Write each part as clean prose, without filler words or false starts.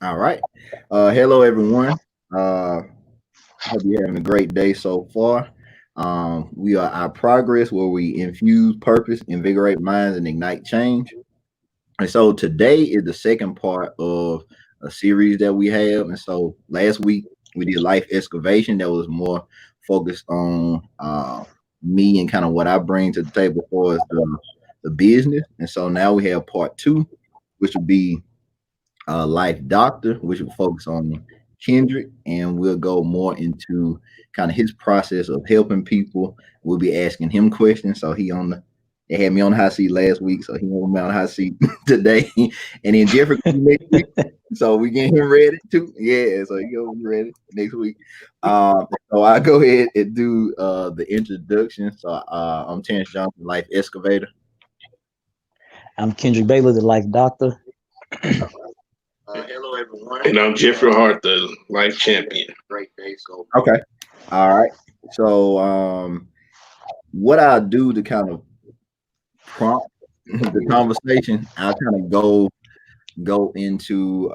All right. Hello, everyone. Hope you're having a great day so far. We are our progress where we infuse purpose, invigorate minds, and ignite change. And so today is the second part of a series that we have. And so last week we did life excavation that was more focused on me and kind of what I bring to the table for us the business. And so now we have part two, which would be life doctor, which will focus on Kendrick, and we'll go more into kind of his process of helping people. We'll be asking him questions. So they had me on the hot seat last week, so he will be on the hot seat today. And then Jeffrey next week. So we get him ready too. Yeah, so he'll be ready next week. So I'll go ahead and do the introduction. So I'm Terrence Johnson, life excavator. I'm Kendrick Baylor, the life doctor. Hello, everyone. And I'm Jeffrey Hart, the life champion. Great day. So okay, all right. So what I'll do to kind of prompt the conversation, I'll kind of go into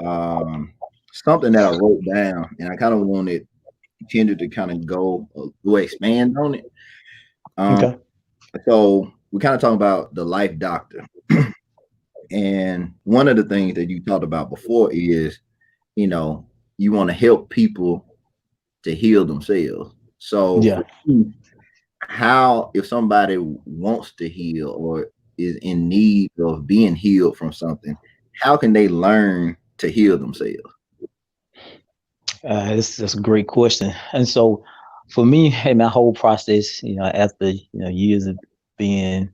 something that I wrote down, and I kind of wanted Kendra to kind of go expand on it. Um, Okay. so we kind of talking about the life doctor, and one of the things that you talked about before is, you know, you want to help people to heal themselves. So for Yeah. you, how if somebody wants to heal or is in need of being healed from something, how can they learn to heal themselves? That's a great question. And so for me, in my whole process, after, years of being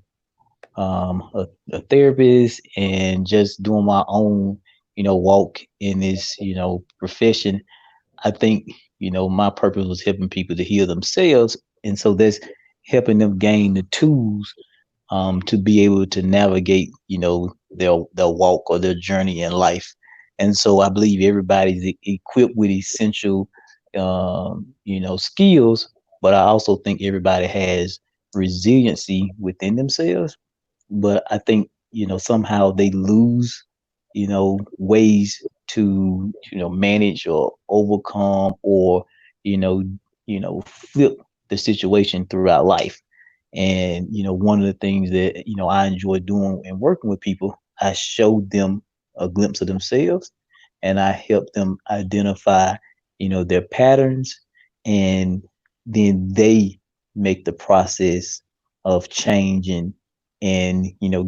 a therapist and just doing my own, walk in this, profession, I think, my purpose was helping people to heal themselves. And so that's helping them gain the tools to be able to navigate, their walk or their journey in life. And so I believe everybody's equipped with essential, skills, but I also think everybody has resiliency within themselves. But I think, somehow they lose, ways to, manage or overcome or, you know, flip the situation throughout life. And, one of the things that, I enjoy doing and working with people, I show them a glimpse of themselves and I help them identify, their patterns, and then they make the process of changing and,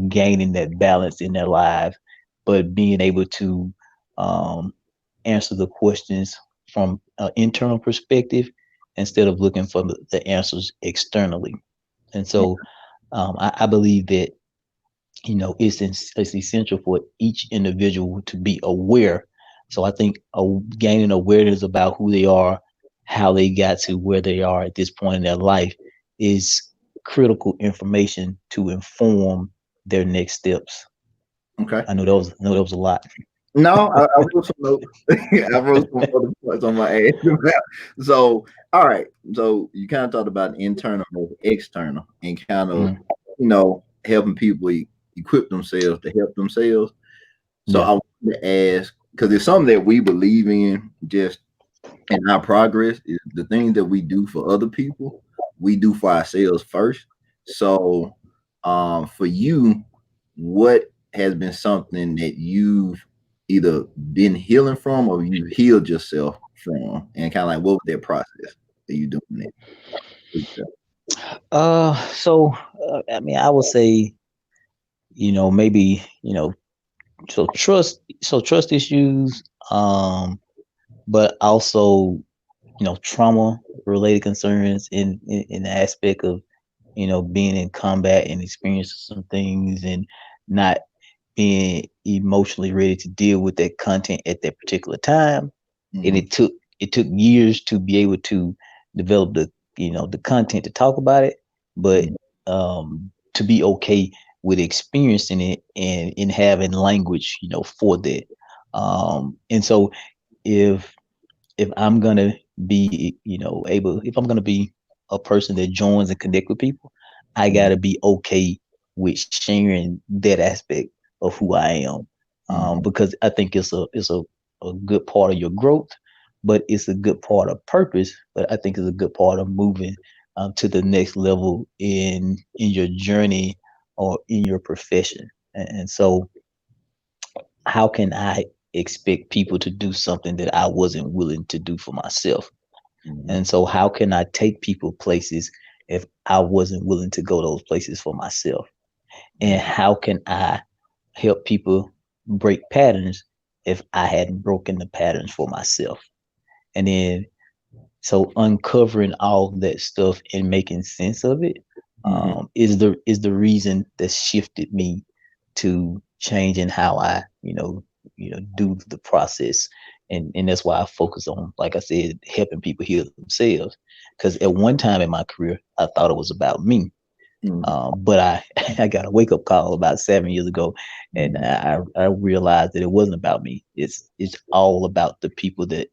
gaining that balance in their lives, but being able to um, answer the questions from an internal perspective instead of looking for the answers externally. And so I believe that it's essential for each individual to be aware. So I think gaining awareness about who they are, how they got to where they are at this point in their life, is critical information to inform their next steps. Okay. I know that was a lot. No, I wrote some notes. I wrote some other points on my ass. So, all right. So you kind of talked about internal versus external, and kind of, Mm, helping people equip themselves to help themselves. So yeah. I wanted to ask because it's something that we believe in, just in our progress is the things that we do for other people, we do for ourselves first. So, for you, what has been something that you've either been healing from or you healed yourself from, and kind of like what was that process that you doing it for yourself? So I mean, I would say, maybe, trust issues, but also, trauma related concerns in the aspect of, being in combat and experiencing some things and not being emotionally ready to deal with that content at that particular time. And Hmm. it took years to be able to develop the content to talk about it, but to be okay with experiencing it and in having language, for that. And so if if I'm gonna be, if I'm gonna be a person that joins and connect with people, I Hmm. gotta be okay with sharing that aspect of who I am, Hmm. because I think it's a a good part of your growth, but it's a good part of purpose. But I think it's a good part of moving to the next level in your journey or in your profession. And so, how can I expect people to do something that I wasn't willing to do for myself? Mhm. And so, how can I take people places if I wasn't willing to go those places for myself? And how can I help people break patterns if I hadn't broken the patterns for myself? And then, so uncovering all that stuff and making sense of it Mhm. is the reason that shifted me to changing how I, do the process. And that's why I focus on, like I said, helping people heal themselves. Because at one time in my career, I thought it was about me. Mhm. But I, I got a wake up call about 7 years ago, and Mhm. I realized that it wasn't about me. It's all about the people that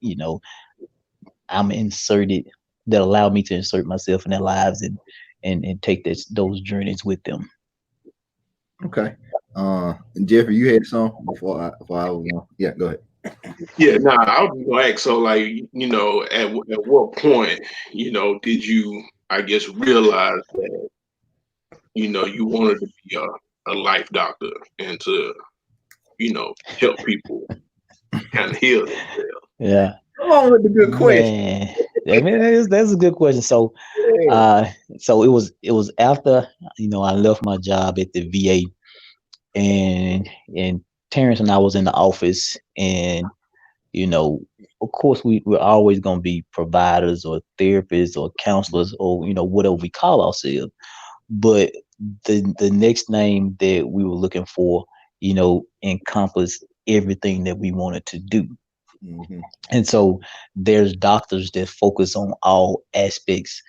I'm inserted, that allow me to insert myself in their lives and take those journeys with them. Okay. And Jeffrey, you had some before I was on. Yeah, go ahead. Yeah, nah, I was gonna ask, so like, at what point, did you, I guess, realize that, you wanted to be a life doctor and to, help people kind of heal themselves? Yeah, Come on with the good question. man. I mean, that's a good question. Yeah. Uh, so it was after I left my job at the VA, and Terrence and I was in the office, and you know, of course we're always gonna be providers or therapists or counselors or whatever we call ourselves. But the next name that we were looking for, encompassed everything that we wanted to do. Mhm. And so there's doctors that focus on all aspects,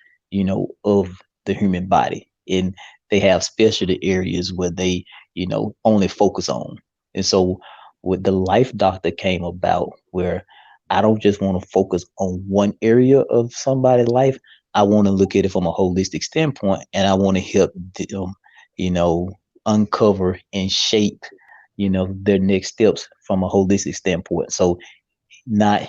of the human body. And they have specialty areas where they, only focus on. And so with the life doctor came about, where I don't just want to focus on one area of somebody's life. I want to look at it from a holistic standpoint, and I want to help them, you know, uncover and shape, their next steps from a holistic standpoint. So not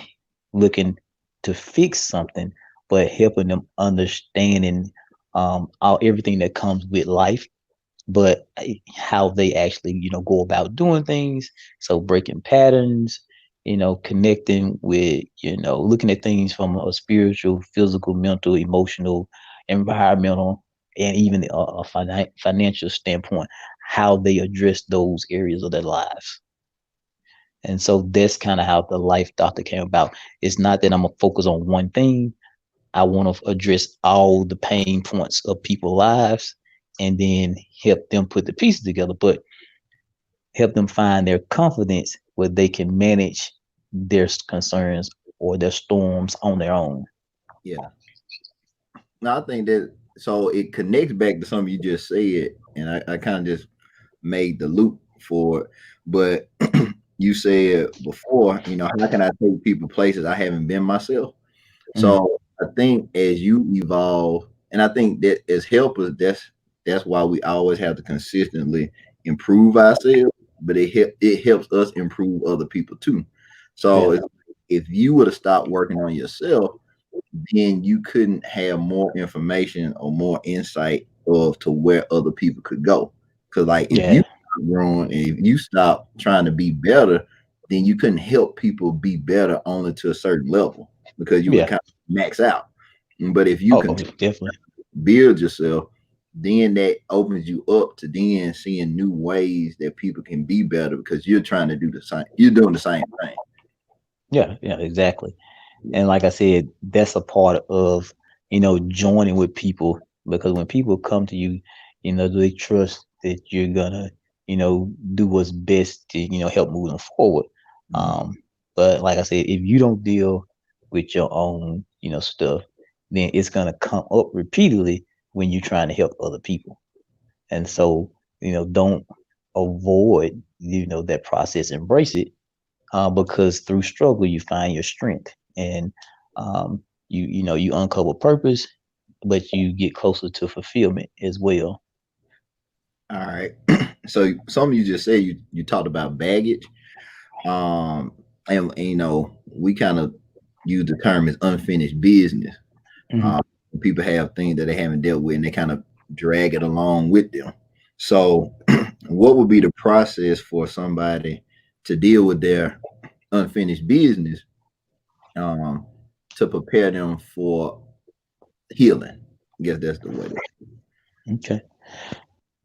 looking to fix something, but helping them understanding all everything that comes with life, but how they actually go about doing things. So breaking patterns, connecting with looking at things from a spiritual, physical, mental, emotional, environmental, and even a financial standpoint, how they address those areas of their lives. And so that's kind of how the life doctor came about. It's not that I'm gonna focus on one thing. I want to address all the pain points of people's lives and then help them put the pieces together, but help them find their confidence where they can manage their concerns or their storms on their own. Yeah. No, I think that so it connects back to something you just said, and I kind of just made the loop for it. But you said before, how can I take people places I haven't been myself? Mm, So I think as you evolve, and I think that as helpers, that's why we always have to consistently improve ourselves, but it helps us improve other people too. So yeah, if you were to stop working on yourself, then you couldn't have more information or more insight of to where other people could go. Because like if you yeah, stop growing and if you stop trying to be better, then you couldn't help people be better only to a certain level because you would yeah. kind of max out. But if you Oh, continue definitely. to build yourself, then that opens you up to then seeing new ways that people can be better because you're trying to do the same. You're doing the same thing. Yeah, yeah, exactly. And like I said, that's a part of, joining with people, because when people come to you, they trust that you're gonna, do what's best to, help move them forward. Mhm. But like I said, if you don't deal with your own, stuff, then it's gonna come up repeatedly when you're trying to help other people. And so, don't avoid, that process, embrace it, because through struggle you find your strength, and you uncover purpose, but you get closer to fulfillment as well. All right. So something you just said, you talked about baggage. Um, and you know, we kind of use the term as unfinished business. Mhm. Uh, People have things that they haven't dealt with, and they kind of drag it along with them. So, what would be the process for somebody to deal with their unfinished business, um, to prepare them for healing? I guess that's the way. Okay.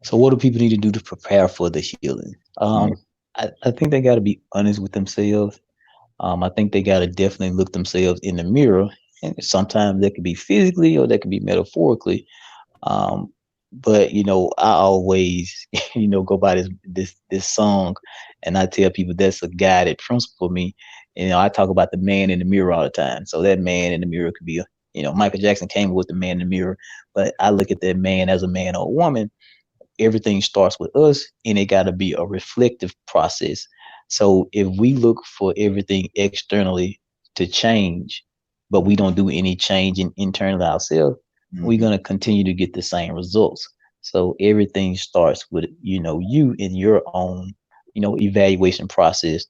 So what do people need to do to prepare for the healing? Mm, I think they got to be honest with themselves. I think they got to definitely look themselves in the mirror, and sometimes that could be physically or that could be metaphorically. Um, but I always, go by this song, and I tell people that's a guided principle for me. I talk about the man in the mirror all the time. So that man in the mirror could be Michael Jackson came up with the man in the mirror, but I look at that man as a man or a woman. Everything starts with us, and it got to be a reflective process. So if we look for everything externally to change, but we don't do any change internally ourselves, we're mhm. going to continue to get the same results. So everything starts with you in your own evaluation process,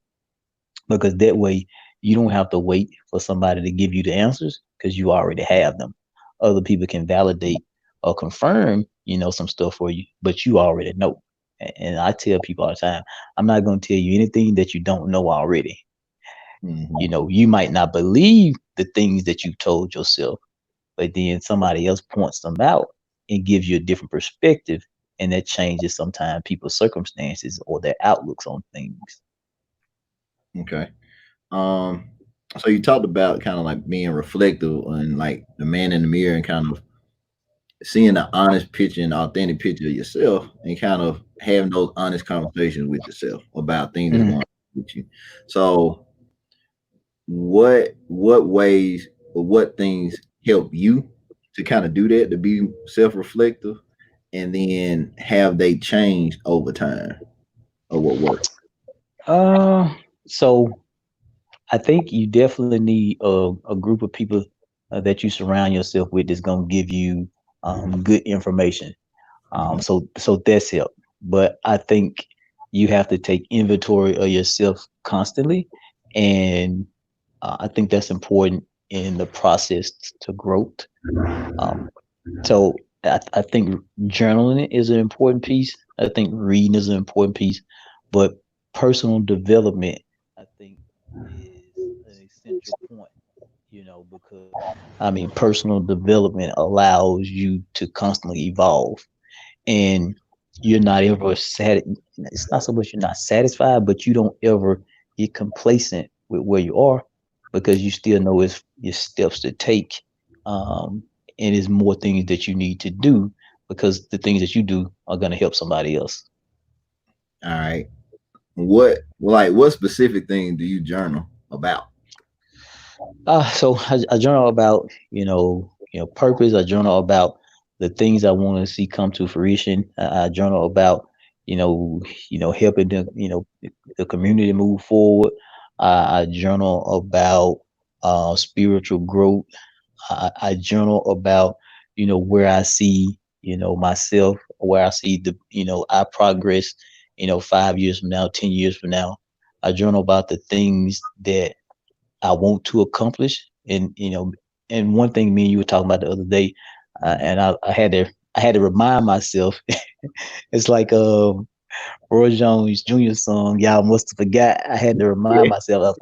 because that way you don't have to wait for somebody to give you the answers, because you already have them. Other people can validate or confirm some stuff for you, but you already know. And I tell people all the time, I'm not going to tell you anything that you don't know already. Mhm. You might not believe the things that you told yourself, but then somebody else points them out and gives you a different perspective, and that changes sometimes people's circumstances or their outlooks on things. Okay. Um, so you talked about kind of like being reflective and like the man in the mirror and kind of seeing the honest picture and authentic picture of yourself and kind of having those honest conversations with yourself about things that's going Mhm. on with you. So what ways or what things help you to kind of do that, to be self-reflective, and then have they changed over time, or what works? Uh, so I think you definitely need a group of people that you surround yourself with that's gonna give you good information. Mhm. So that's help. But I think you have to take inventory of yourself constantly, and I think that's important in the process to growth. Um, so I think journaling is an important piece. I think reading is an important piece, but personal development, I think, is an essential point. Because I mean, personal development allows you to constantly evolve, and you're not ever sat. It's not so much you're not satisfied, but you don't ever get complacent with where you are, because you still know it's your steps to take, um, and it's more things that you need to do, because the things that you do are going to help somebody else. All right. What specific thing do you journal about? So I journal about purpose. I journal about the things I want to see come to fruition. I journal about helping the community move forward. I journal about spiritual growth. I journal about where I see myself, where I see our progress. 5 years from now, 10 years from now. I journal about the things that I want to accomplish. And one thing me and you were talking about the other day, and I had to remind myself. It's like Roy Jones Jr. song, y'all must have forgot. I had to remind Yeah. myself of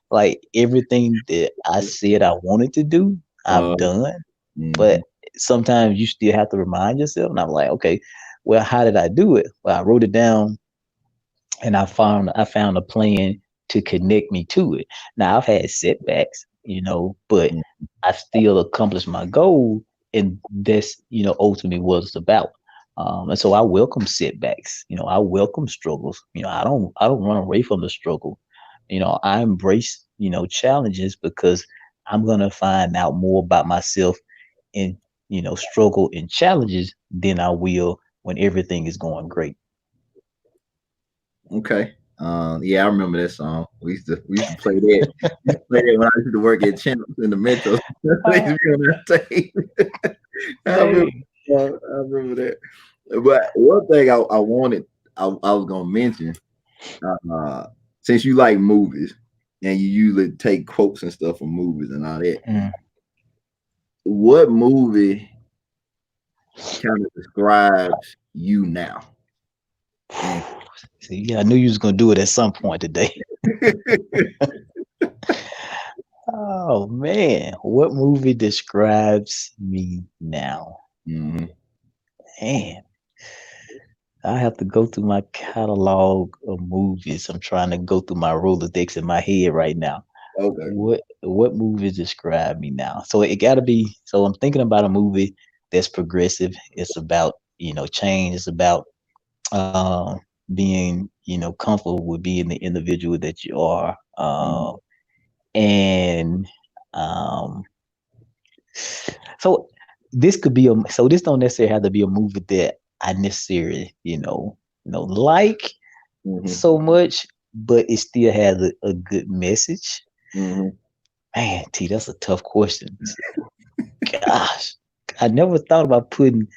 like everything that I said I wanted to do, I've Uh, done. mhm. But sometimes you still have to remind yourself. And I'm like, okay, well, how did I do it? Well, I wrote it down, and I found a plan to connect me to it. Now I've had setbacks, but I still accomplished my goal, and that's ultimately what it's about. And so I welcome setbacks. I welcome struggles. I don't run away from the struggle. I embrace challenges, because I'm gonna find out more about myself in struggle and challenges than I will when everything is going great. Okay. Yeah, I remember that song. We used to play that. We used to play that when I used to work at Champs in the Metro. They used to be on that tape. I remember. Hey. I remember that. But one thing I wanted, I was gonna mention, uh, since you like movies. and you usually take quotes and stuff from movies and all that. Mm. What movie kind of describes you now? And See, yeah, I knew you was gonna do it at some point today. Oh man, what movie describes me now? Mhm. Man, I have to go through my catalog of movies. I'm trying to go through my Rolodex in my head right now. Okay. What movies describe me now? So it gotta be. So I'm thinking about a movie that's progressive. It's about change. It's about being comfortable with being the individual that you are. Mhm. And um, so this could be so this don't necessarily have to be a movie that I necessarily like Mhm. so much, but it still has a good message. Mhm. Man, T, that's a tough question. Gosh, I never thought about putting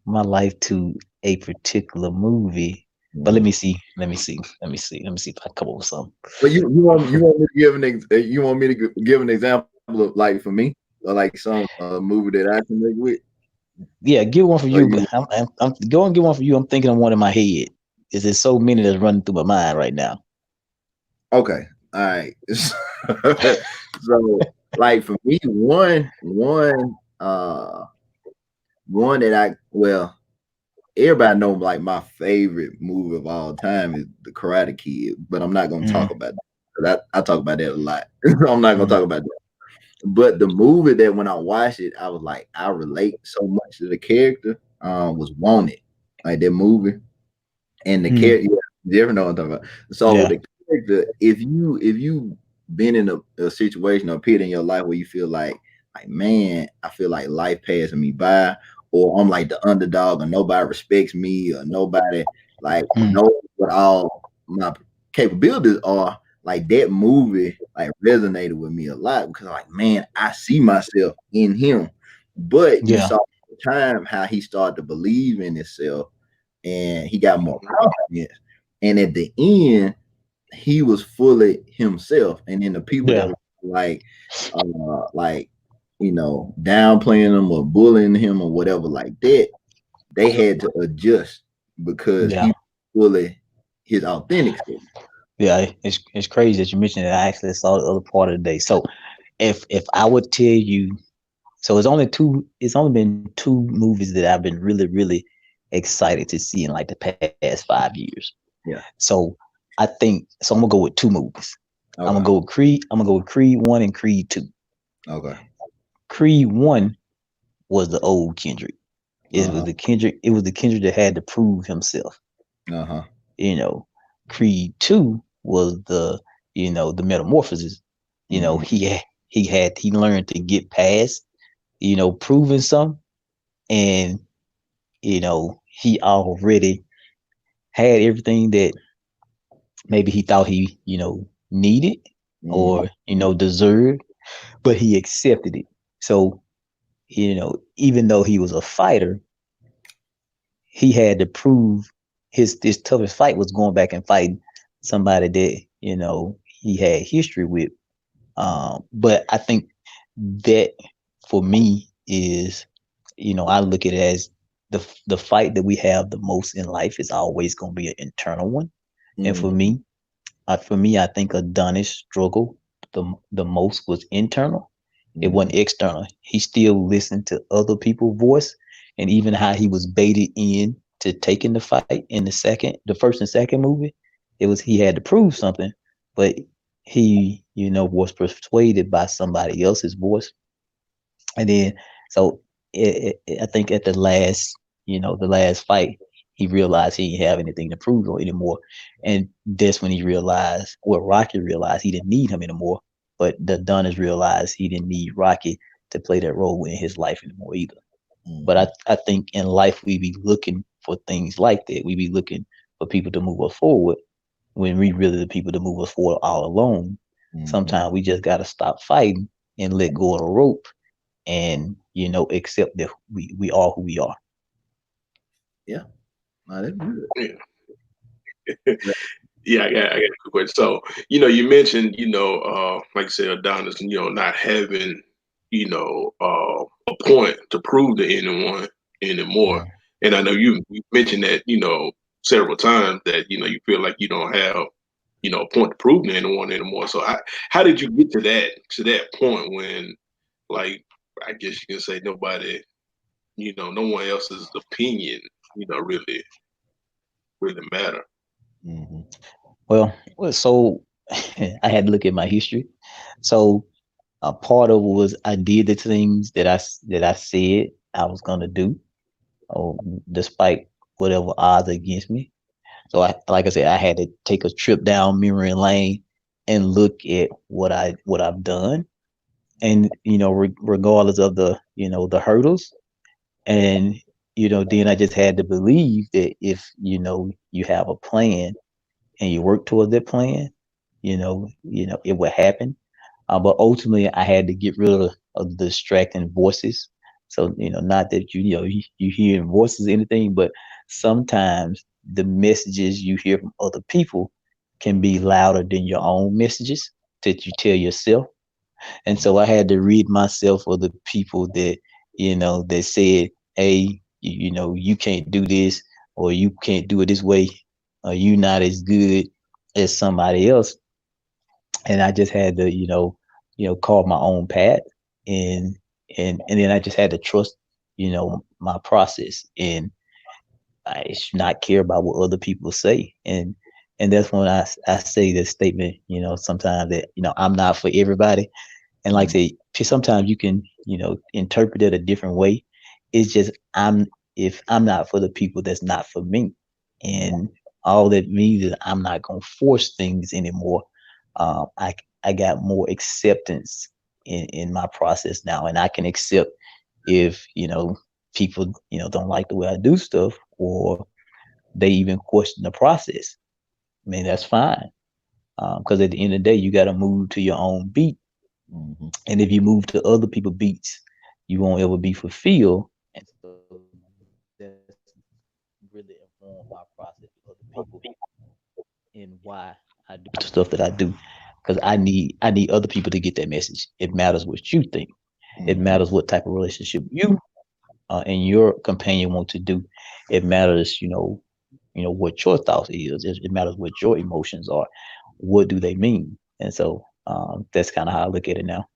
my life to a particular movie. But let Mhm. me see. Let me see. Let me see. Let me see if I come up with something. But you want me to give you want me to give an example of, like, for me, or like some movie that I can make with? Yeah, give one for Or you, but you I'm going to get one for you. I'm thinking of one in my head. Is there so many that's running through my mind right now? okay? All right. So, like, for me, one that everybody know, like, my favorite movie of all time is The Karate Kid, but I'm not gonna Mm, talk about that. I talk about that a lot. I'm not gonna mm, talk about that. But the movie that when I watched it, I was like, I relate so much to the character. Was Wanted, like that movie, and the mm. character. Yeah, you ever know what I'm talking about? So Yeah, the character, if you been in a situation or pit in your life where you feel like, man, I feel like life passing me by, or I'm like the underdog, and nobody respects me, or nobody like mm, knows what all my capabilities are. Like, that movie like resonated with me a lot, because like, man, I see myself in him. But you yeah, saw the time how he started to believe in himself, and he got more Mhm. confidence. And at the end, he was fully himself. And then the people that yeah, were like downplaying him or bullying him or whatever like that, they had to adjust because he yeah, was fully his authentic self. yeah. It's crazy that you mentioned that. I actually saw the other part of the day. So if I would tell you, so it's only been two movies that I've been really, really excited to see in like the past 5 years. Yeah. So I think so. I'm gonna go with two movies. I'm gonna Okay. go with Creed. I'm gonna go with Creed 1 and Creed 2. Okay. Creed 1 was the old Kendrick. It was Uh-huh. the Kendrick. It was the Kendrick that had to prove himself. Uh-huh. You know, Creed 2 was the metamorphosis. Mm-hmm. He learned to get past proving something, and he already had everything that maybe he thought he needed Mm-hmm. or deserved, but he accepted it. So even though he was a fighter, he had to prove his toughest fight was going back and fighting somebody that he had history with. But I think that for me is I look at it as the fight that we have the most in life is always going to be an internal one. And Mm-hmm. for me, I think Adonis struggle the most was internal. It Mm-hmm. wasn't external. He still listened to other people's voice, and even how he was baited in to taking the fight in the first and second movie. It was he had to prove something, but he was persuaded by somebody else's voice, and then so I think at the last fight, he realized he didn't have anything to prove anymore, and that's when he realized, well, Rocky realized he didn't need him anymore, but the Adonis realized he didn't need Rocky to play that role in his life anymore either. But Mm-hmm. I think in life we be looking for things like that. We be looking for people to move us forward when we really the people to move us forward all alone. Mm-hmm. Sometimes we just gotta stop fighting and let go of the rope and accept that we are who we are. Yeah. That's good. Yeah. Yeah, I got a quick question. So, you mentioned, like you said, Adonis, not having, a point to prove to anyone anymore. And I know you mentioned that, several times that, you feel like you don't have, a point to prove to anyone anymore. So how did you get to that point when, like, I guess you can say nobody, no one else's opinion, really matter. Mhm. Well, so I had to look at my history. So a part of it was I did the things that I said I was gonna do, oh, despite whatever odds against me. So like I said, I had to take a trip down memory lane and look at what I've done, and regardless of the hurdles, and then I just had to believe that if you have a plan and you work towards that plan, it will happen. But ultimately, I had to get rid of the distracting voices. So not that you hear voices or anything, but sometimes the messages you hear from other people can be louder than your own messages that you tell yourself. And so I had to rid myself of the people that said, "Hey, you can't do this, or you can't do it this way, or you not as good as somebody else." And I just had to, carve my own path, and and then I just had to trust, my process, and I should not care about what other people say. And that's when I say this statement, sometimes that I'm not for everybody. And like I say, sometimes you can, interpret it a different way. It's just if I'm not for the people, that's not for me. And all that means is I'm not gonna force things anymore. I got more acceptance in my process now, and I can accept if people don't like the way I do stuff, or they even question the process. I mean, that's fine, because at the end of the day, you got to move to your own beat. Mhm. And if you move to other people's beats, you won't ever be fulfilled. And so that's really informed my process with other people and why I do the stuff that I do. Because I need other people to get that message. It matters what you think. It Mhm. matters what type of relationship you and your companion want to do. It matters, what your thoughts is. It matters what your emotions are. What do they mean? And so that's kind of how I look at it now.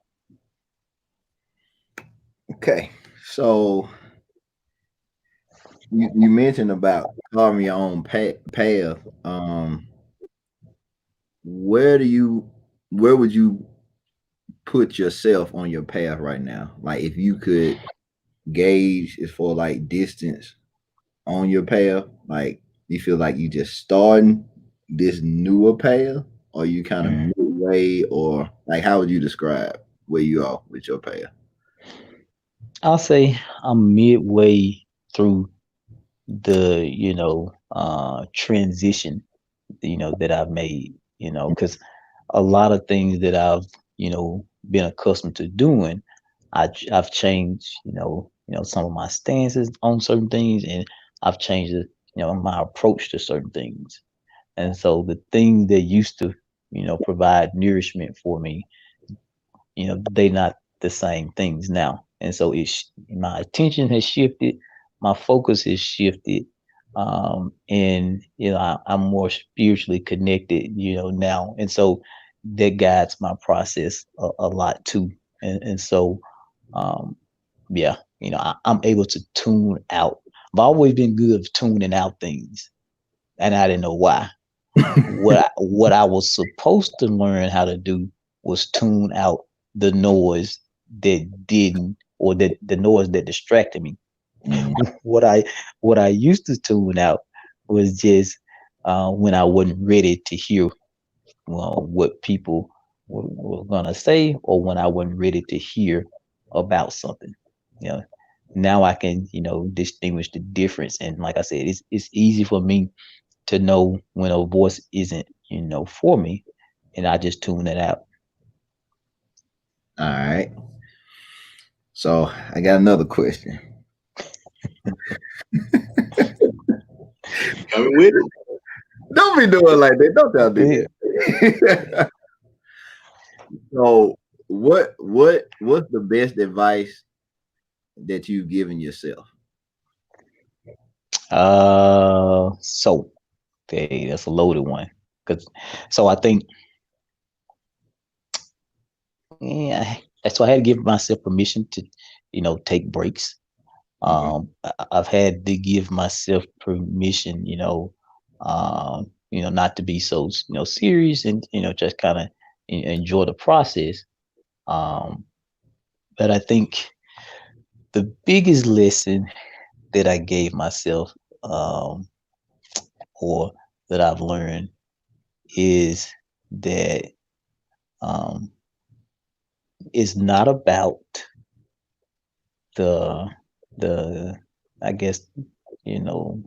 Okay, so you mentioned about carving your own path. Where do you, where would you put yourself on your path right now? Like, if you could gauge as for like distance on your path, like, you feel like you just starting this newer path, or you kind of Mm. midway, or like, how would you describe where you are with your path? I'll say I'm midway through the transition that I've made, because a lot of things that I've been accustomed to doing, I've changed, some of my stances on certain things, and I've changed my approach to certain things. And so the things that used to provide nourishment for me, they not the same things now. And so my attention has shifted, my focus has shifted, and I'm more spiritually connected, now. And so that guides my process a lot too. And so um, yeah, I'm able to tune out. I've always been good at tuning out things, and I didn't know why. What I was supposed to learn how to do was tune out the noise that didn't, or that the noise that distracted me. Mhm. What I used to tune out was just when I wasn't ready to hear, what people were gonna say, or when I wasn't ready to hear about something. You know, Now I can distinguish the difference, and like I said, it's easy for me to know when a voice isn't, for me, and I just tune it out. All right. So I got another question. Coming with it. Don't be doing like that. Don't y'all do that. So, what's the best advice that you've given yourself? So okay, that's a loaded one. So I think, yeah, so I had to give myself permission to, take breaks. I've had to give myself permission, not to be so, serious and, just kind of enjoy the process. Um, but I think the biggest lesson that I gave myself, um, or that I've learned is that um, it's not about the the I guess you know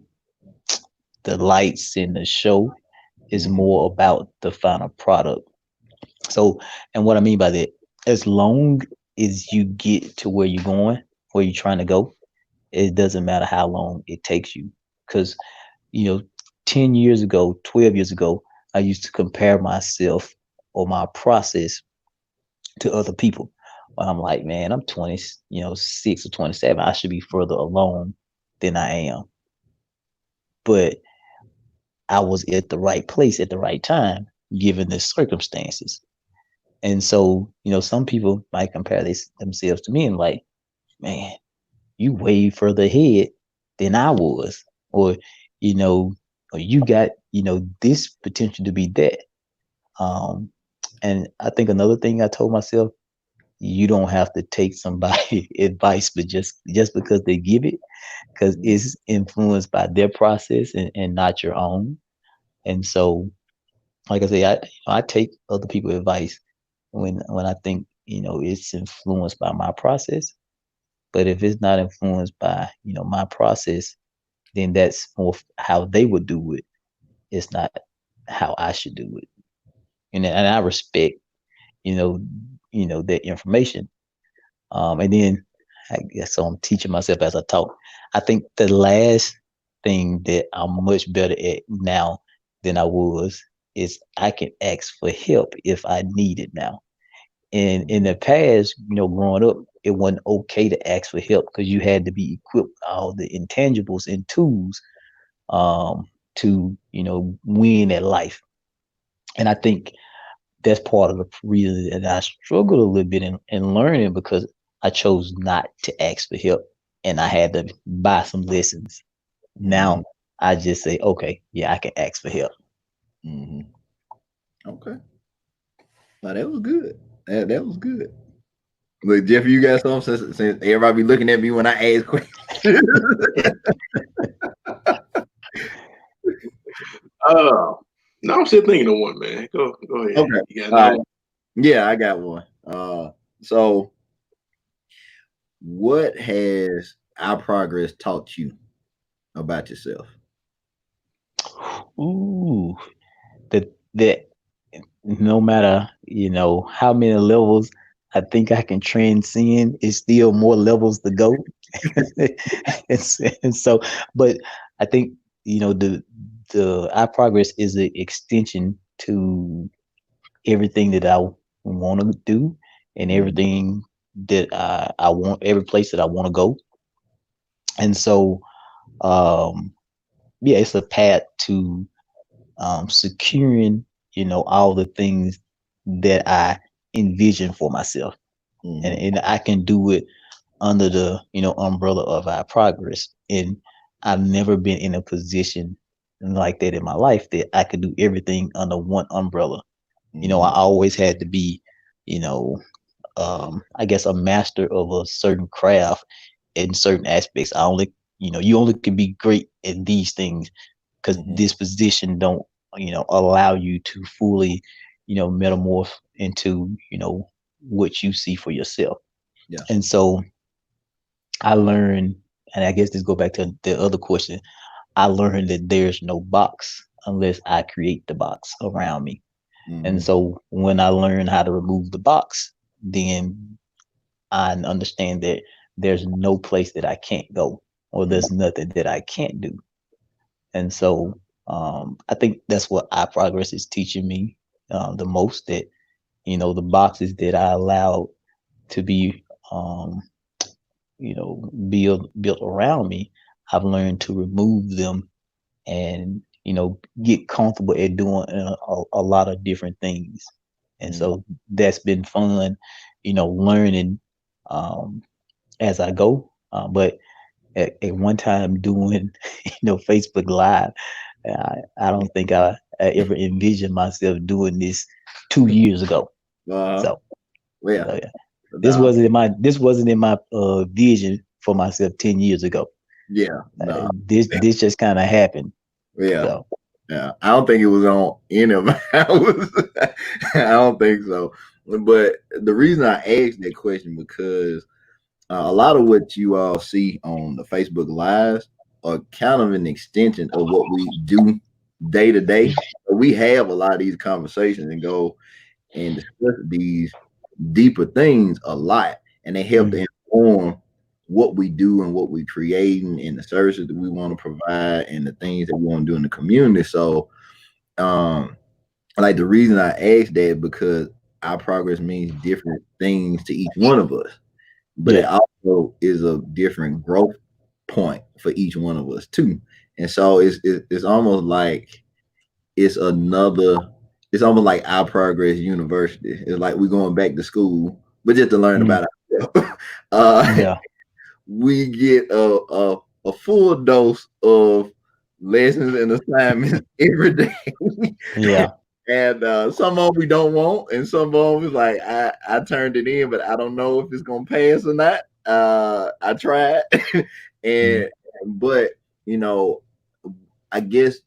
the lights in the show. Is more about the final product. So, and what I mean by that, as long as you get to where you're going, where you're trying to go, it doesn't matter how long it takes you. Because, you know, 10 years ago, 12 years ago, I used to compare myself or my process to other people. I'm like, man, I'm 20, 6 or 27. I should be further along than I am. But I was at the right place at the right time, given the circumstances. And so, some people might compare themselves to me and like, man, you way further ahead than I was, or, you know, or you got, this potential to be that. Um, and I think another thing I told myself, you don't have to take somebody advice, but just because they give it, because it's influenced by their process and not your own. And so, like I say, I take other people's advice when I think it's influenced by my process. But if it's not influenced by my process, then that's more how they would do it. It's not how I should do it. And I respect that information. And then I guess so I'm teaching myself as I talk. I think the last thing that I'm much better at now than I was is I can ask for help if I need it now. And in the past, growing up, it wasn't okay to ask for help because you had to be equipped with all the intangibles and tools to, win at life. And I think that's part of the reason that I struggled a little bit in learning because I chose not to ask for help and I had to buy some lessons. Now I just say, okay, yeah, I can ask for help. Okay. Now that was good. That was good. Look, Jeffrey, you got something since everybody be looking at me when I ask questions. No, I'm still thinking of one, man. Go ahead. Okay. You got yeah, I got one. So what has our progress taught you about yourself? Ooh, that no matter how many levels I think I can transcend, it's still more levels to go. and so, but I think the our progress is an extension to everything that I want to do and everything that I want, every place that I want to go. And so, yeah, it's a path to securing, all the things that I envision for myself. And I can do it under the, umbrella of our progress. And I've never been in a position like that in my life that I could do everything under one umbrella. I always had to be, I guess a master of a certain craft in certain aspects. You only can be great at these things because this position don't, allow you to fully, metamorph into, what you see for yourself. Yeah. And so I learned, and I guess this go back to the other question. I learned that there's no box unless I create the box around me. And so when I learn how to remove the box, then I understand that there's no place that I can't go or there's nothing that I can't do. And so I think that's what iProgress is teaching me the most. That the boxes that I allowed to be built around me, I've learned to remove them and get comfortable at doing a lot of different things. And so that's been fun, learning as I go. But at one time doing Facebook Live, I don't think I ever envisioned myself doing this 2 years ago. So Yeah. so, yeah. This wasn't in my vision for myself 10 years ago. Yeah. This just kind of happened. Yeah. So, yeah. I don't think it was on any of my hours. I don't think so. But the reason I asked that question because a lot of what you all see on the Facebook Lives are kind of an extension of what we do day to day. We have a lot of these conversations and go and discuss these deeper things a lot, and they help to inform what we do and what we create and the services that we want to provide and the things that we want to do in the community. So, like the reason I asked that because iProgress means different things to each one of us, but it also is a different growth point for each one of us too. And so it's almost like it's almost like iProgress University. It's like we're going back to school, but just to learn about ourselves. We get a full dose of lessons and assignments every day. Yeah. And some of them we don't want, and some of them is like I turned it in, but I don't know if it's gonna pass or not. I tried, and but I guess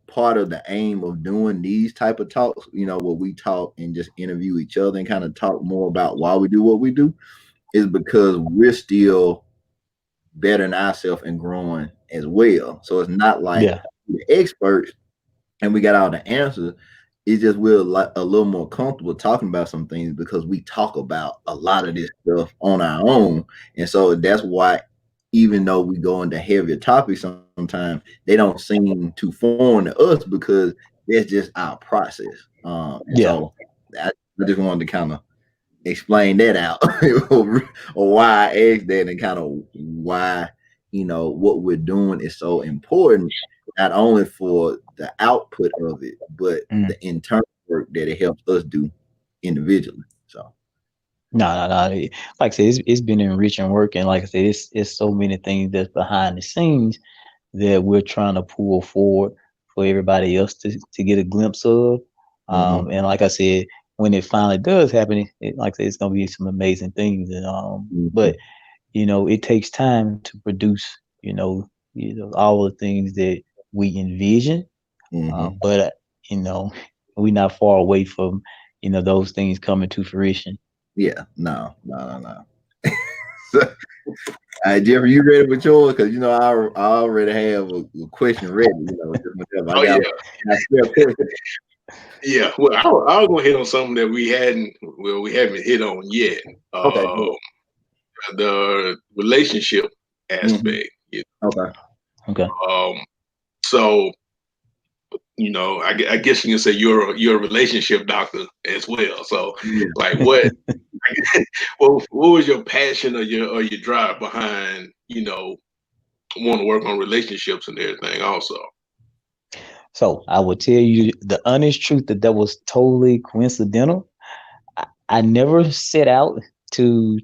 part of the aim of doing these type of talks, where we talk and just interview each other and kind of talk more about why we do what we do, is because we're still bettering ourselves and growing as well. So it's not like the experts and we got all the answers. It's just we're a little more comfortable talking about some things because we talk about a lot of this stuff on our own. And so that's why, even though we go into heavier topics sometimes, they don't seem too foreign to us because that's just our process. So I just wanted to kind of explain that out or why I asked that and kind of why, what we're doing is so important, not only for the output of it, but the internal work that it helps us do individually. So no. Like I said, it's been enriching work, and like I said, it's so many things that's behind the scenes that we're trying to pull forward for everybody else to get a glimpse of. And like I said, when it finally does happen, like I said, it's gonna be some amazing things. And but it takes time to produce, all the things that we envision. But we're not far away from, those things coming to fruition. Yeah, no. Jeffrey, you ready with yours? Because I already have a question ready. Yeah, well, I'll go hit on something that we haven't hit on yet. Okay. The relationship aspect. Okay. So I guess you can say you're a relationship doctor as well. So like what was your passion or your drive behind want to work on relationships and everything also? So I will tell you the honest truth that was totally coincidental. I never set out to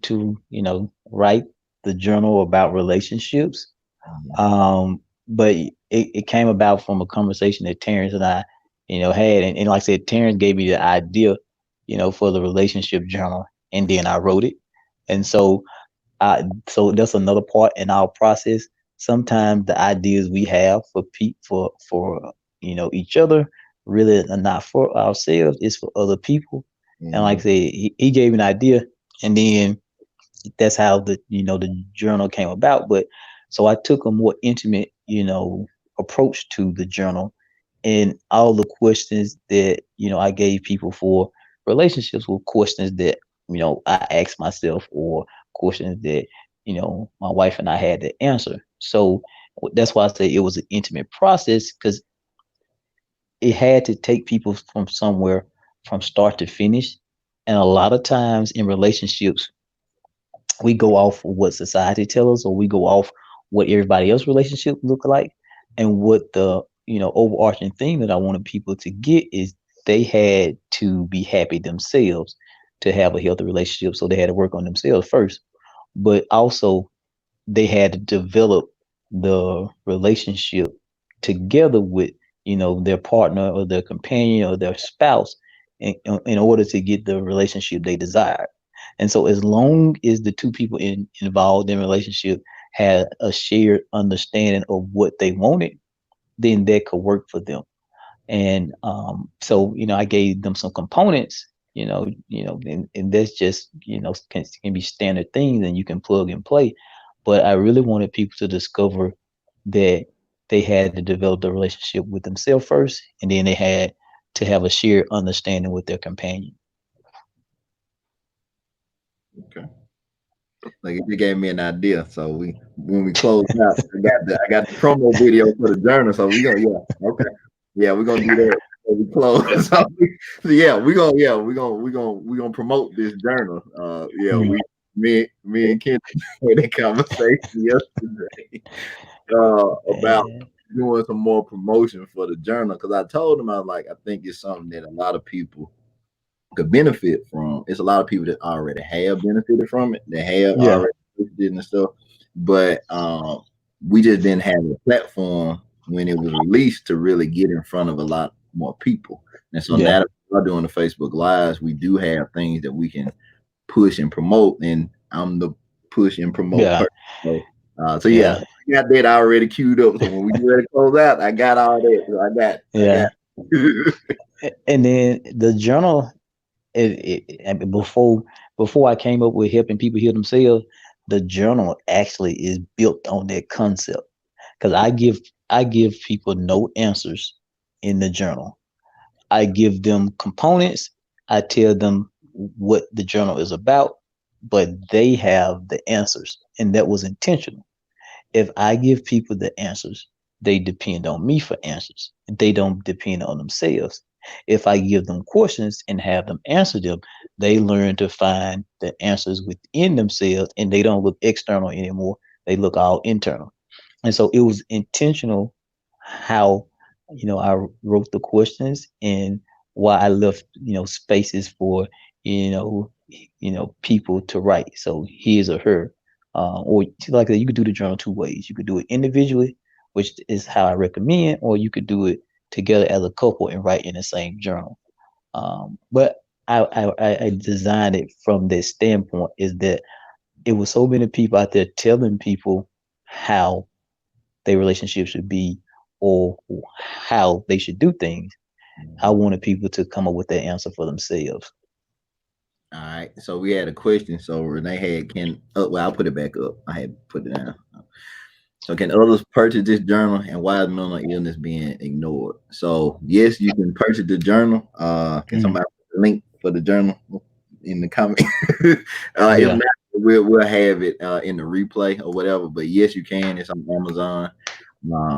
write the journal about relationships. But it came about from a conversation that Terrence and I, had. And like I said, Terrence gave me the idea, for the relationship journal, and then I wrote it. And so that's another part in our process. Sometimes the ideas we have for each other really are not for ourselves, it's for other people. And like I said, he gave me an idea, and then that's how the journal came about. But so I took a more intimate, approach to the journal, and all the questions that I gave people for relationships were questions that I asked myself, or questions that my wife and I had to answer. So that's why I say it was an intimate process, because it had to take people from somewhere from start to finish. And a lot of times in relationships, we go off of what society tells us, or we go off what everybody else relationship look like. And what the overarching thing that I wanted people to get is they had to be happy themselves to have a healthy relationship. So they had to work on themselves first, but also they had to develop the relationship together with their partner or their companion or their spouse in order to get the relationship they desired. And so as long as the two people involved in relationship had a shared understanding of what they wanted, then that could work for them. And so I gave them some components, and that's just can be standard things and you can plug and play. But I really wanted people to discover that they had to develop the relationship with themselves first, and then they had to have a shared understanding with their companion. Okay. Like you gave me an idea. So when we close out, I got the promo video for the journal. So we're gonna do that before we close. So we're gonna promote this journal. Me and Ken had a conversation yesterday about doing some more promotion for the journal, because I told him I was like, I think it's something that a lot of people could benefit from. It's a lot of people that already have benefited from it. They have already did and stuff, but we just didn't have a platform when it was released to really get in front of a lot more people. And so now that we're doing the Facebook Lives, we do have things that we can push and promote, and I'm the push and promote person. So I got that already queued up. So when we get ready to close out, I got all that. So I got and then the journal, before I came up with helping people heal themselves, the journal actually is built on that concept, because I give people no answers in the journal. I give them components. I tell them what the journal is about, but they have the answers, and that was intentional. If I give people the answers, they depend on me for answers. They don't depend on themselves. If I give them questions and have them answer them, they learn to find the answers within themselves, and they don't look external anymore. They look all internal. And so it was intentional how, I wrote the questions, and why I left, spaces for, people to write. So his or her, or like that, you could do the journal two ways. You could do it individually, which is how I recommend, or you could do it together as a couple and write in the same journal. But I designed it from this standpoint, is that it was so many people out there telling people how their relationship should be or how they should do things. I wanted people to come up with that answer for themselves. All right. So we had a question. So Renee had I'll put it back up. I had put it down. So can others purchase this journal, and why is mental illness being ignored? So yes, you can purchase the journal. Can somebody put the link for the journal in the comment? If not, we'll have it in the replay or whatever. But yes, you can. It's on Amazon.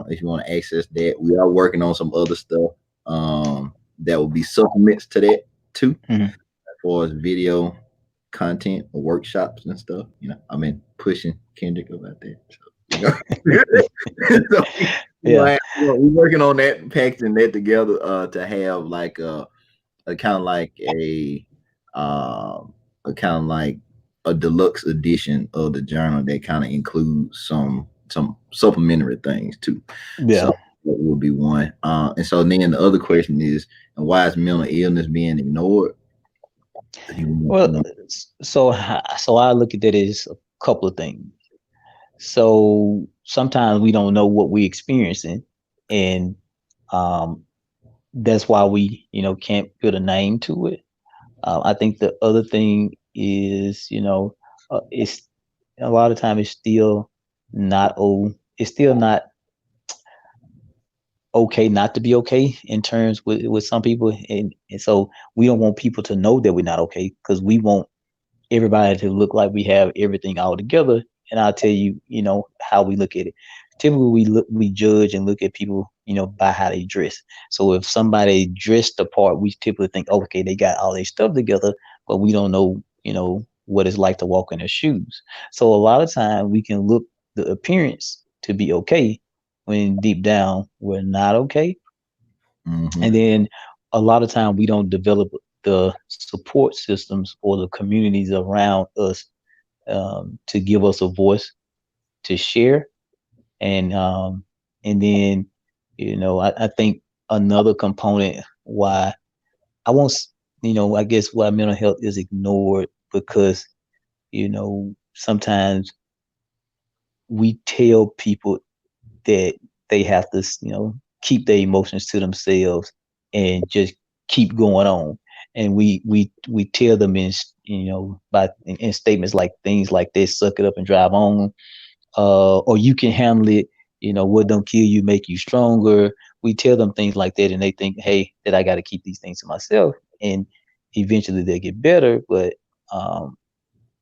If you want to access that, we are working on some other stuff that will be supplements to that too, as far as video content or workshops and stuff. I've been pushing Kendrick about that. So, we're working on that, packaging that together to have like a kind of like a kind of like a deluxe edition of the journal that kind of includes some supplementary things too. So that would be one. And so then the other question is, why is mental illness being ignored? Well, so I look at that as a couple of things. So sometimes we don't know what we're experiencing, and that's why we, can't put a name to it. I think the other thing is, it's a lot of time it's still not okay not to be okay in terms with some people, and so we don't want people to know that we're not okay, because we want everybody to look like we have everything all together. And I'll tell you, how we look at it. Typically, we judge and look at people by how they dress. So if somebody dressed the part, we typically think, oh, okay, they got all their stuff together, but we don't know, what it's like to walk in their shoes. So a lot of time we can look the appearance to be okay when deep down we're not okay. Mm-hmm. And then a lot of time we don't develop the support systems or the communities around us to give us a voice to share. And then I think another component why I won't I guess why mental health is ignored because sometimes we tell people that they have to keep their emotions to themselves and just keep going on, and we tell them in statements like things like this: suck it up and drive on, or you can handle it. What don't kill you make you stronger. We tell them things like that, and they think, hey, that I got to keep these things to myself, and eventually they get better. But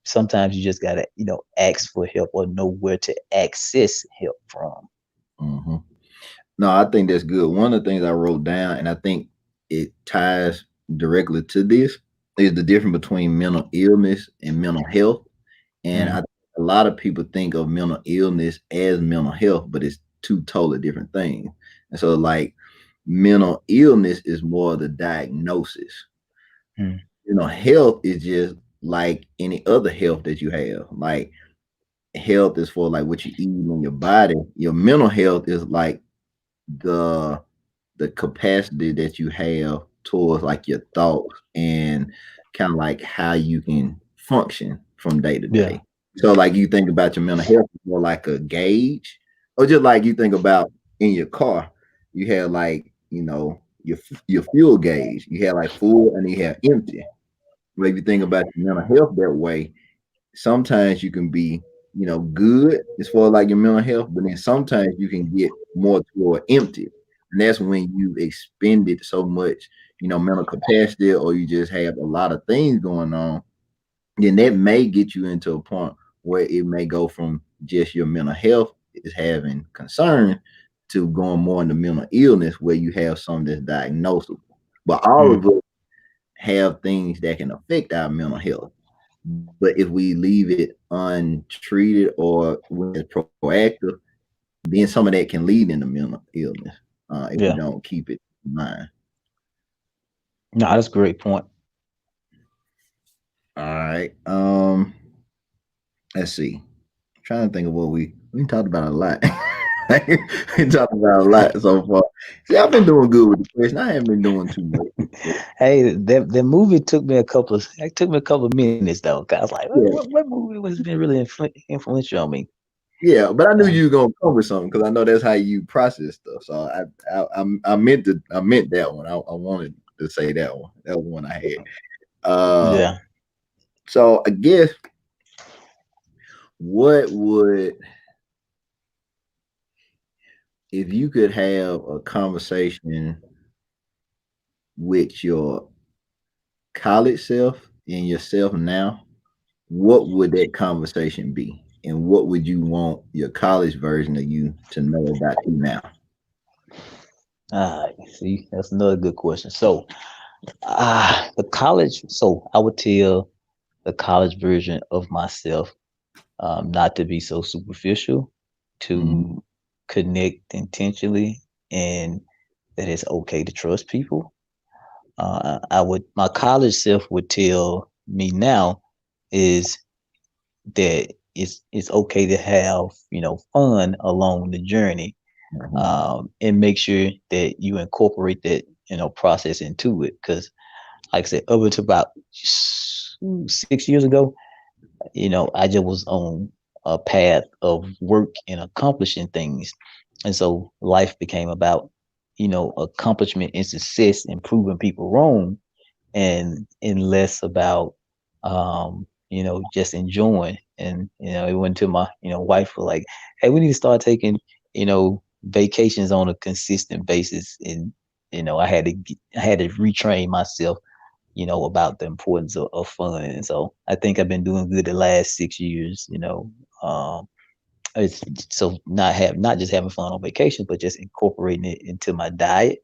sometimes you just gotta ask for help or know where to access help from. Mm-hmm. No, I think that's good. One of the things I wrote down, and I think it ties directly to this, is the difference between mental illness and mental health. And Mm. a lot of people think of mental illness as mental health, but it's two totally different things. And so, like, mental illness is more the diagnosis. Mm. Health is just like any other health that you have. Like, health is for like what you eat in your body. Your mental health is like the capacity that you have towards like your thoughts and kind of like how you can function from day to Yeah. day. So like you think about your mental health more like a gauge, or just like you think about in your car, you have like your fuel gauge. You have like full and you have empty. But if you think about your mental health that way, sometimes you can be good as far as like your mental health, but then sometimes you can get more toward empty, and that's when you expended so much mental capacity, or you just have a lot of things going on. Then that may get you into a point where it may go from just your mental health is having concern to going more into mental illness, where you have something that's diagnosable. But all Mm. of us have things that can affect our mental health. But if we leave it untreated or when it's proactive, then some of that can lead into mental illness if we Yeah. don't keep it in mind. No, that's a great point. All right. Let's see. I'm trying to think of what we talked about a lot. We talked about a lot so far. See, I've been doing good with the question. I haven't been doing too much. Hey, that movie took me a couple of minutes though. 'Cause I was like, Yeah, what movie has been really influential on me? yeah, but I knew Um, you were gonna come with something because I know that's how you process stuff. So I meant that one. I wanted to say that one. That was one I had. Uh, yeah. so I guess what would if you could have a conversation with your college self and yourself now, what would that conversation be? And what would you want your college version of you to know about you now? See, that's another good question. So, the college. So I would tell the college version of myself not to be so superficial, Mhm. to connect intentionally, and that it's okay to trust people. My college self would tell me now is that it's okay to have fun along the journey, Mhm. and make sure that you incorporate that process into it. Because like I said, up until about 6 years ago, I just was on a path of work and accomplishing things. And so life became about, accomplishment and success and proving people wrong, and less about just enjoying. And it went to my wife was like, hey, we need to start taking vacations on a consistent basis. And I had to retrain myself about the importance of fun. And so I think I've been doing good the last 6 years, um, It's so not just having fun on vacation, but just incorporating it into my diet,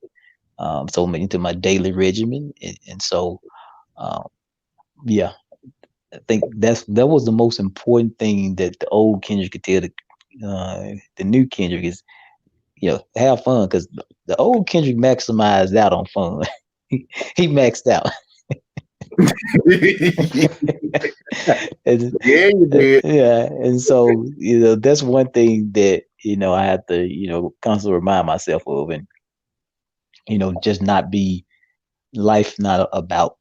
so into my daily regimen, and so um, yeah, I think that was the most important thing that the old Kendrick could tell the new Kendrick is, have fun, because the old Kendrick maximized out on fun. he maxed out. and, Yeah, you did. yeah, and so that's one thing that I have to constantly remind myself of, and just not be life not about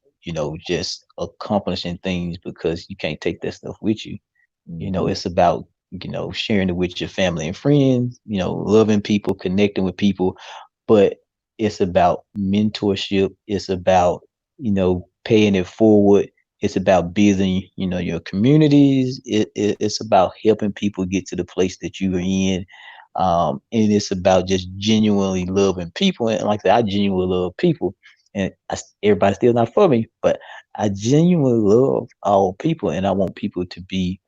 just accomplishing things because you can't take that stuff with you. It's about sharing it with your family and friends, loving people, connecting with people, but it's about mentorship. It's about paying it forward. It's about building your communities. It's about helping people get to the place that you are in. And it's about just genuinely loving people. And like I said, I genuinely love people, and everybody's still not for me, but I genuinely love all people, and I want people to be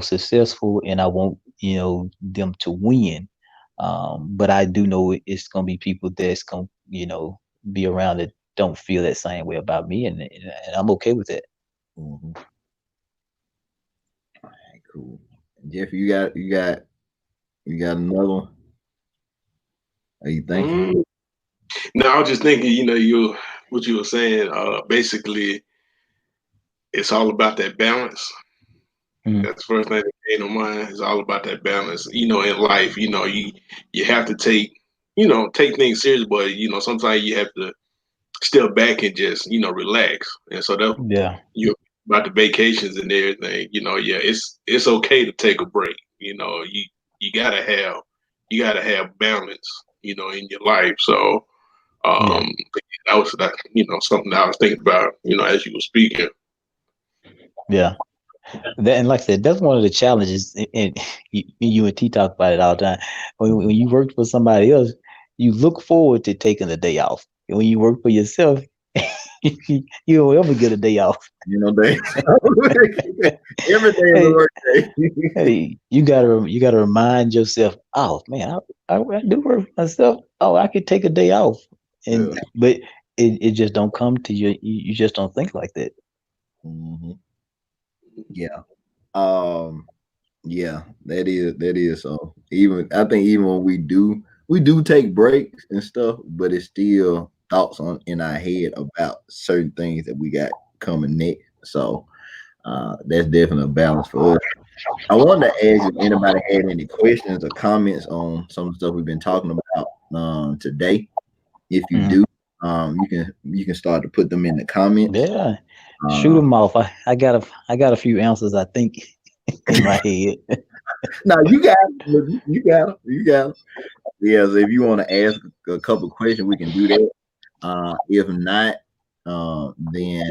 successful, and I want them to win. But I do know it's gonna be people that's gonna be around that don't feel that same way about me, and I'm okay with it. Mm-hmm. All right, cool. Jeff, you got another one? Are you thinking? No, I was just thinking, what you were saying, basically it's all about that balance. Mm. That's the first thing that came to mind. It's all about that balance. In life, you have to take things serious, but sometimes you have to step back and just, relax. And so that Yeah, you about the vacations and everything, yeah, it's okay to take a break. You gotta have balance, in your life. So yeah, that was something that I was thinking about, as you were speaking. yeah. And like I said, that's one of the challenges, and you and T talk about it all the time. When you work for somebody else, you look forward to taking a day off. And when you work for yourself, you don't ever get a day off. Day. Every day is a Hey, work day. hey, you gotta remind yourself, oh man, I do work for myself. Oh, I could take a day off, Yeah. but it just don't come to you. You just don't think like that. Mm-hmm. Yeah. Um. Yeah. That is. So I think even when we do take breaks and stuff, but it's still thoughts on in our head about certain things that we got coming next. So that's definitely a balance for us. I wanted to ask if anybody had any questions or comments on some of the stuff we've been talking about today. If you Mhm. do, you can start to put them in the comments. Yeah, shoot Uh, them off. I got a few answers, I think, in my head. now you got it. You got it. You got it. Yeah. So if you want to ask a couple questions, we can do that. If not, then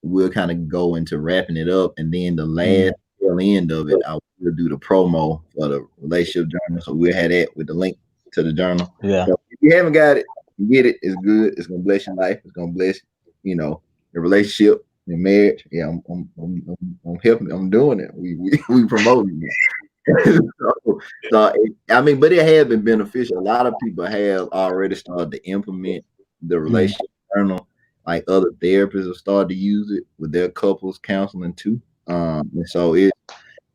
we'll kind of go into wrapping it up, and then the last Mm, tail end of it, I will do the promo for the relationship journal. So we'll have that with the link to the journal. yeah, So if you haven't got it, get it. It's good. It's gonna bless your life. It's gonna bless your relationship, your marriage. Yeah, I'm helping. I'm doing it. We promoting it. I mean, but it has been beneficial. A lot of people have already started to implement the mm, relationship journal. Like other therapists have started to use it with their couples counseling too. And so it's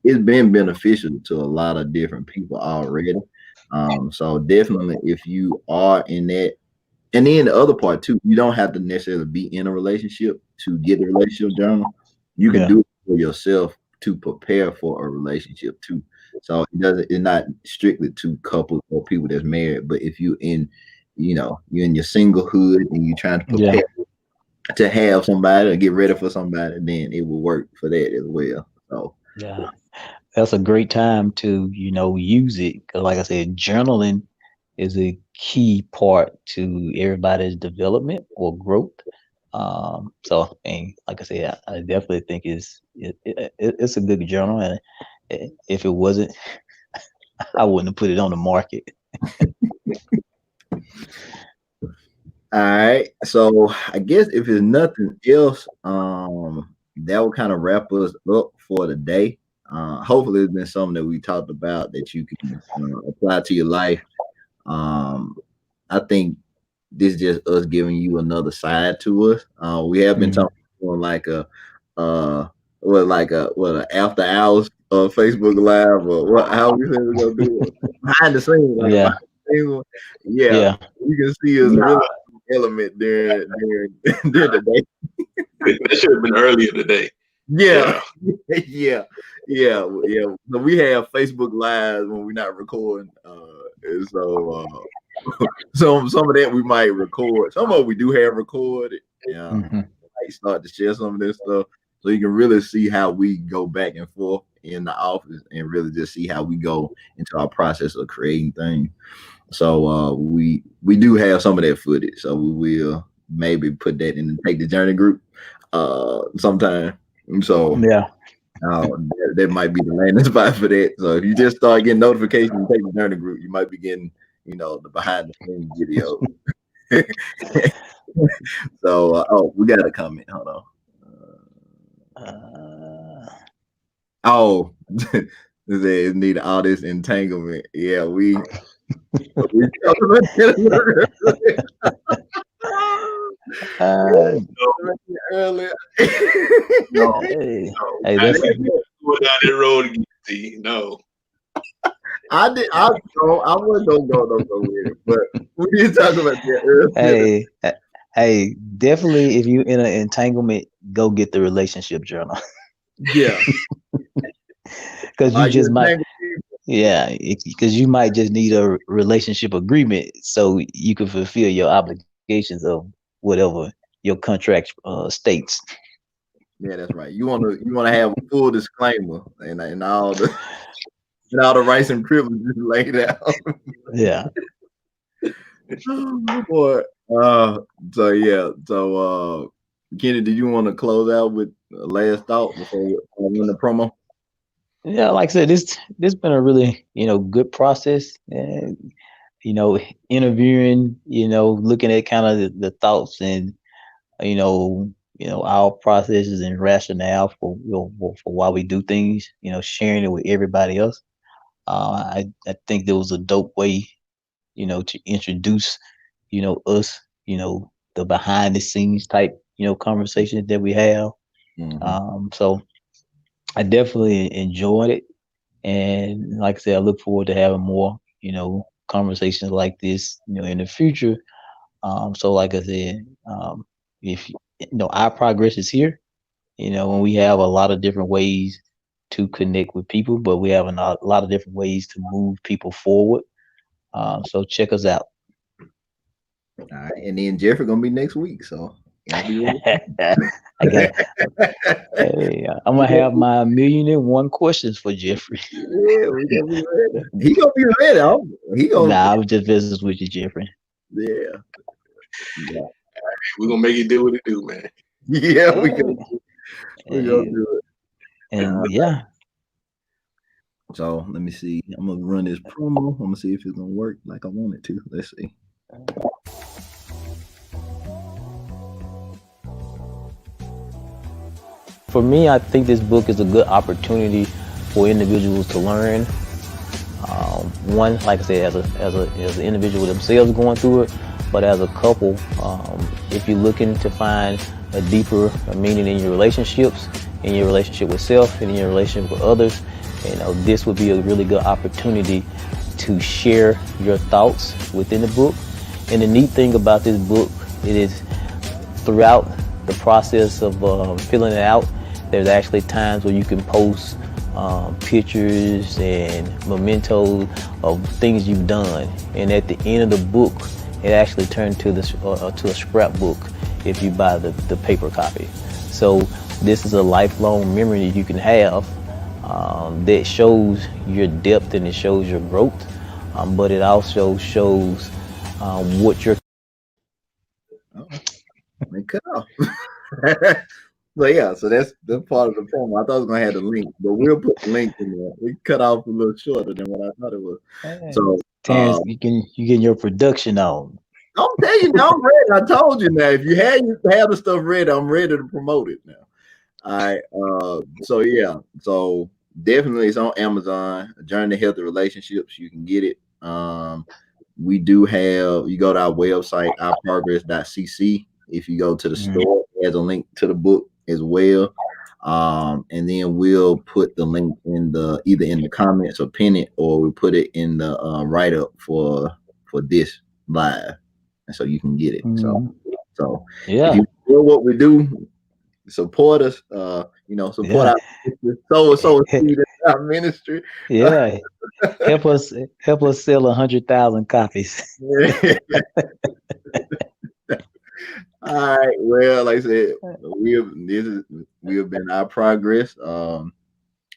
been beneficial to a lot of different people already. So definitely, if you are in that, and then the other part too, you don't have to necessarily be in a relationship to get a relationship journal. You can yeah, do it for yourself to prepare for a relationship too. So it's not strictly to couples or people that's married, but if you're in your singlehood and you're trying to yeah, prepare to have somebody or get ready for somebody, then it will work for that as well. So yeah. That's a great time to use it, 'cause like I said, journaling is a key part to everybody's development or growth. So, and like I said, I definitely think it's a good journal, and if it wasn't, I wouldn't have put it on the market. all right. So I guess if there's nothing else, that will kind of wrap us up for the day. hopefully it's been something that we talked about that you can apply to your life. I think this is just us giving you another side to us. We have been talking on like a an after hours Facebook Live, or what, how we say we're gonna do it behind the scenes, like Yeah. behind the scenes. Yeah, you can see us really element during the day. That should have been earlier today. Yeah. So we have Facebook Live when we're not recording, and so some of that we might record. Some of it we do have recorded. Yeah, might start to share some of this stuff, so you can really see how we go back and forth in the office, and really just see how we go into our process of creating things. So we do have some of that footage, so we will maybe put that in the Take the Journey group sometime. So yeah, that might be the landing spot for that. So if you just start getting notifications and Take the Journey group, you might be getting, the behind the scenes video. So we got a comment. Hold on. They need all this entanglement. Yeah, we earlier. Hey, that's going down that road again. See, no. I wasn't gonna go with it, but we did talk about that earlier. Hey, definitely if you in an entanglement, go get the relationship journal. Yeah. Because you just might, because you might just need a relationship agreement so you can fulfill your obligations of whatever your contract states. Yeah, that's right. You want to have a full disclaimer and all the rights and privileges laid out. Yeah. Oh, boy. So Kenny, did you want to close out with a last thought before we run the promo? Yeah, like I said, this been a really good process, and interviewing, looking at kind of the thoughts and our processes and rationale for for why we do things, sharing it with everybody else. I think there was a dope way, to introduce, us, the behind the scenes type, conversations that we have. So I definitely enjoyed it. And like I said, I look forward to having more, conversations like this, in the future. So like I said, if our progress is here, and we have a lot of different ways to connect with people, but we have a lot of different ways to move people forward. So check us out. All right, and then Jeffrey gonna be next week, so I'm gonna have my 1,000,001 questions for Jeffrey. Yeah, we gonna be ready. He gonna be ready. I was just business with you, Jeffrey. Yeah. We're gonna make it do what it do, man. Yeah, we gonna do it. And So let me see. I'm gonna run this promo. I'm gonna see if it's gonna work like I want it to. Let's see. For me, I think this book is a good opportunity for individuals to learn. One, like I said, as an individual themselves going through it, but as a couple, if you're looking to find a deeper meaning in your relationships, in your relationship with self, and in your relationship with others, this would be a really good opportunity to share your thoughts within the book. And the neat thing about this book, it is throughout the process of filling it out, there's actually times where you can post pictures and mementos of things you've done. And at the end of the book, it actually turned to a scrapbook if you buy the paper copy. So this is a lifelong memory that you can have that shows your depth and it shows your growth, but it also shows what you're. They cut off. So yeah, so that's part of the promo. I thought I was gonna have the link, but we'll put the link in there. We cut off a little shorter than what I thought it was. So Terrence, you get your production on. I'm telling you, I'm ready. I told you now. If you have the stuff ready, I'm ready to promote it now. All right. So yeah. So definitely it's on Amazon. A Journey to Healthy Relationships. You can get it. We do have, you go to our website, ourprogress.cc. If you go to the store, there's a link to the book as well. And then we'll put the link in either in the comments or pin it, or we'll put it in the write up for this live, and so you can get it. So yeah, if you feel what we do, support us. Support our our ministry. Yeah, help us sell 100,000 copies. All right. Well, like I said, we have been Our Progress.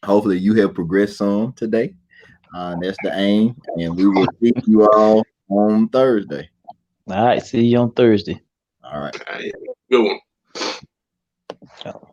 Hopefully you have progressed some today. That's the aim, and we will see you all on Thursday. All right, see you on Thursday. All right. Good one. Oh.